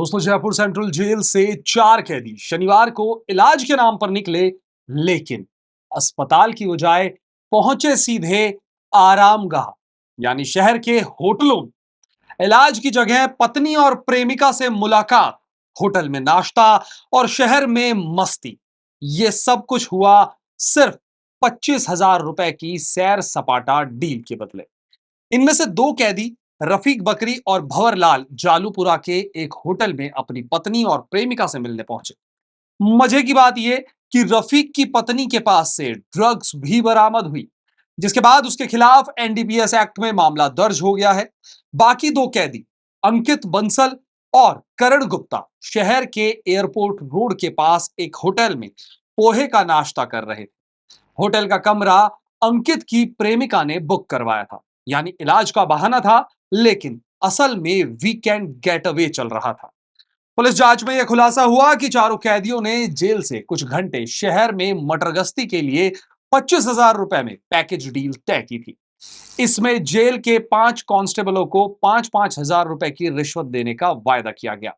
दोस्तों, Jaipur central jail से 4 कैदी शनिवार को इलाज के नाम पर निकले, लेकिन अस्पताल की बजाय पहुंचे सीधे आरामगाह यानी शहर के होटलों में। इलाज की जगह पत्नी और प्रेमिका से मुलाकात, होटल में नाश्ता और शहर में मस्ती। ये सब कुछ हुआ सिर्फ 25,000 रुपए की सैर सपाटा डील के बदले। इनमें से 2 कैदी रफीक बकरी और भंवरलाल जालूपुरा के एक होटल में अपनी पत्नी और प्रेमिका से मिलने पहुंचे। मजे की बात यह कि रफीक की पत्नी के पास से ड्रग्स भी बरामद हुई, जिसके बाद उसके खिलाफ एनडीपीएस एक्ट में मामला दर्ज हो गया है। बाकी 2 कैदी अंकित बंसल और करण गुप्ता शहर के एयरपोर्ट रोड के पास एक होटल में पोहे का नाश्ता कर रहे थे। होटल का कमरा अंकित की प्रेमिका ने बुक करवाया था, यानी इलाज का बहाना था, लेकिन असल में वीकेंड गेटअवे चल रहा था। पुलिस जांच में यह खुलासा हुआ कि चारों कैदियों ने जेल से कुछ घंटे शहर में मटरगश्ती के लिए 25,000 रुपए में पैकेज डील तय की थी। इसमें जेल के 5 कांस्टेबलों को 5-5 हजार रुपए की रिश्वत देने का वायदा किया गया।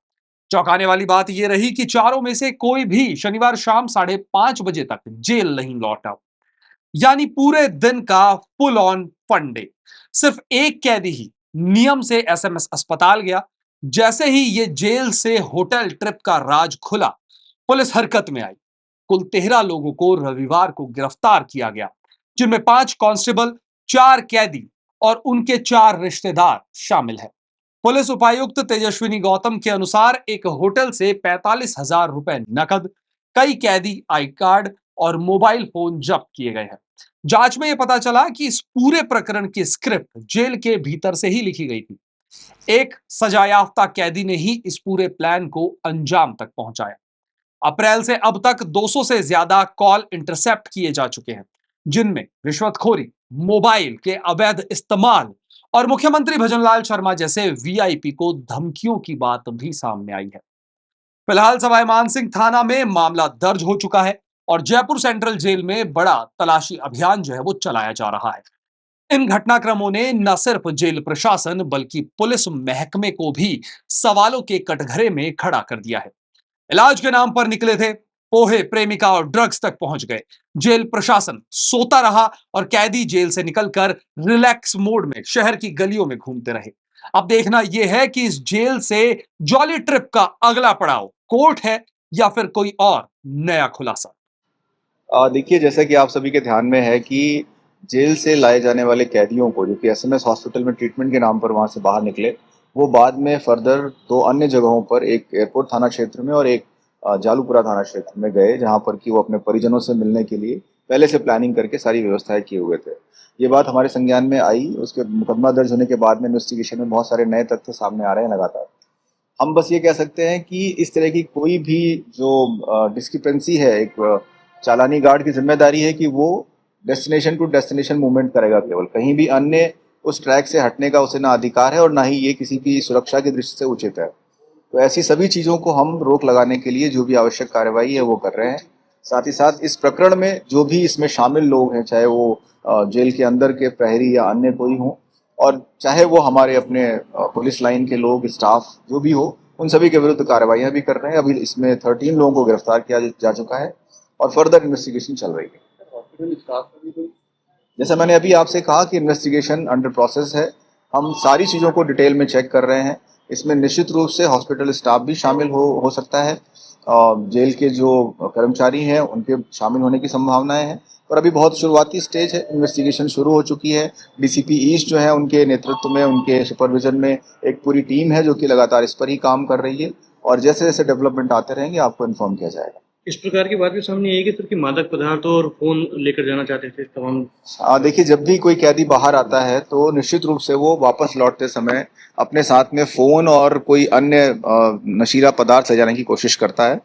चौंकाने वाली बात यह रही कि चारों में से कोई भी शनिवार शाम 5:30 बजे तक जेल नहीं लौटा, यानी पूरे दिन का फुल ऑन फन डे। सिर्फ एक कैदी ही नियम से एसएमएस अस्पताल गया। जैसे ही ये जेल से होटल ट्रिप का राज खुला, पुलिस हरकत में आई। कुल 13 लोगों को रविवार को गिरफ्तार किया गया, जिनमें 5 कांस्टेबल, 4 कैदी और उनके 4 रिश्तेदार शामिल हैं। पुलिस उपायुक्त तेजस्विनी गौतम के अनुसार एक होटल से 45,000 रुपए नकद, कई कैदी आई कार्ड और मोबाइल फोन जब्त किए गए हैं। जांच में यह पता चला कि इस पूरे प्रकरण की स्क्रिप्ट जेल के भीतर से ही लिखी गई थी। एक सजायाफ्ता कैदी ने ही इस पूरे प्लान को अंजाम तक पहुंचाया। अप्रैल से अब तक 200 से ज्यादा कॉल इंटरसेप्ट किए जा चुके हैं, जिनमें रिश्वतखोरी, मोबाइल के अवैध इस्तेमाल और मुख्यमंत्री भजनलाल शर्मा जैसे वीआईपी को धमकियों की बात भी सामने आई है। फिलहाल सवाई मानसिंह थाना में मामला दर्ज हो चुका है और जयपुर सेंट्रल जेल में बड़ा तलाशी अभियान जो है वो चलाया जा रहा है। इन घटनाक्रमों ने न सिर्फ जेल प्रशासन बल्कि पुलिस महकमे को भी सवालों के कटघरे में खड़ा कर दिया है। इलाज के नाम पर निकले थे, पोहे, प्रेमिका और ड्रग्स तक पहुंच गए। जेल प्रशासन सोता रहा और कैदी जेल से निकलकर रिलैक्स मोड में शहर की गलियों में घूमते रहे। अब देखना यह है कि इस जेल से जॉली ट्रिप का अगला पड़ाव कोर्ट है या फिर कोई और नया खुलासा। देखिए, जैसा कि आप सभी के ध्यान में है कि जेल से लाए जाने वाले कैदियों को जो कि एसएमएस हॉस्पिटल में ट्रीटमेंट के नाम पर वहाँ से बाहर निकले, वो बाद में फर्दर 2 अन्य जगहों पर, एक एयरपोर्ट थाना क्षेत्र में और एक जालूपुरा थाना क्षेत्र में गए, जहाँ पर कि वो अपने परिजनों से मिलने के लिए पहले से प्लानिंग करके सारी व्यवस्थाएं किए हुए थे। ये बात हमारे संज्ञान में आई। उसके मुकदमा दर्ज होने के बाद में इन्वेस्टिगेशन में बहुत सारे नए तथ्य सामने आ रहे हैं लगातार। हम बस ये कह सकते हैं कि इस तरह की कोई भी जो डिस्क्रिपेंसी है, एक चालानी गार्ड की जिम्मेदारी है कि वो डेस्टिनेशन टू डेस्टिनेशन मूवमेंट करेगा, केवल कहीं भी अन्य उस ट्रैक से हटने का उसे ना अधिकार है और ना ही ये किसी की सुरक्षा की दृष्टि से उचित है। तो ऐसी सभी चीज़ों को हम रोक लगाने के लिए जो भी आवश्यक कार्रवाई है वो कर रहे हैं। साथ ही साथ इस प्रकरण में जो भी इसमें शामिल लोग हैं, चाहे वो जेल के अंदर के प्रहरी या अन्य कोई हों, और चाहे वो हमारे अपने पुलिस लाइन के लोग, स्टाफ जो भी हो, उन सभी के विरुद्ध कार्रवाइयाँ भी कर रहे हैं। अभी इसमें 13 लोगों को गिरफ्तार किया जा चुका है और फर्दर इन्वेस्टिगेशन चल रही है। जैसा मैंने अभी आपसे कहा कि इन्वेस्टिगेशन अंडर प्रोसेस है। हम सारी चीज़ों को डिटेल में चेक कर रहे हैं। इसमें निश्चित रूप से हॉस्पिटल स्टाफ भी शामिल हो सकता है। जेल के जो कर्मचारी हैं उनके शामिल होने की संभावनाएं हैं, पर अभी बहुत शुरुआती स्टेज है। इन्वेस्टिगेशन शुरू हो चुकी है। डीसीपी ईस्ट जो है, उनके नेतृत्व में, उनके सुपरविजन में एक पूरी टीम है जो कि लगातार इस पर ही काम कर रही है, और जैसे जैसे डेवलपमेंट आते रहेंगे आपको इन्फॉर्म किया जाएगा। इस प्रकार की बात भी सामने आई कि सर कि मादक पदार्थ और फोन लेकर जाना चाहते थे तमाम। देखिए, जब भी कोई कैदी बाहर आता है तो निश्चित रूप से वो वापस लौटते समय अपने साथ में फ़ोन और कोई अन्य नशीला पदार्थ ले जाने की कोशिश करता है।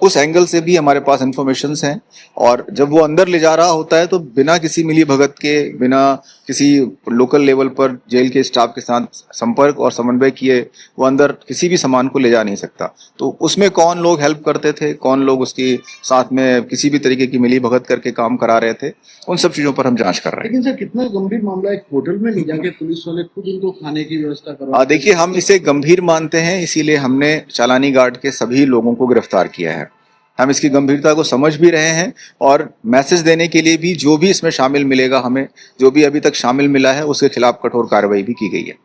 उस एंगल से भी हमारे पास इंफॉर्मेशंस हैं। और जब वो अंदर ले जा रहा होता है तो बिना किसी मिली भगत के, बिना किसी लोकल लेवल पर जेल के स्टाफ के साथ संपर्क और समन्वय किए वो अंदर किसी भी सामान को ले जा नहीं सकता। तो उसमें कौन लोग हेल्प करते थे, कौन लोग उसकी साथ में किसी भी तरीके की मिली भगत करके काम करा रहे थे, उन सब चीजों पर हम जांच कर रहे हैं। लेकिन सर कितना गंभीर मामला, एक होटल में ले जाके पुलिस वाले खुद उनको खाने की व्यवस्था करो। देखिए, हम इसे गंभीर मानते हैं, इसीलिए हमने चालानी गार्ड के सभी लोगों को गिरफ्तार किया है। हम इसकी गंभीरता को समझ भी रहे हैं और मैसेज देने के लिए भी जो भी इसमें शामिल मिलेगा, हमें जो भी अभी तक शामिल मिला है उसके खिलाफ कठोर कार्रवाई भी की गई है।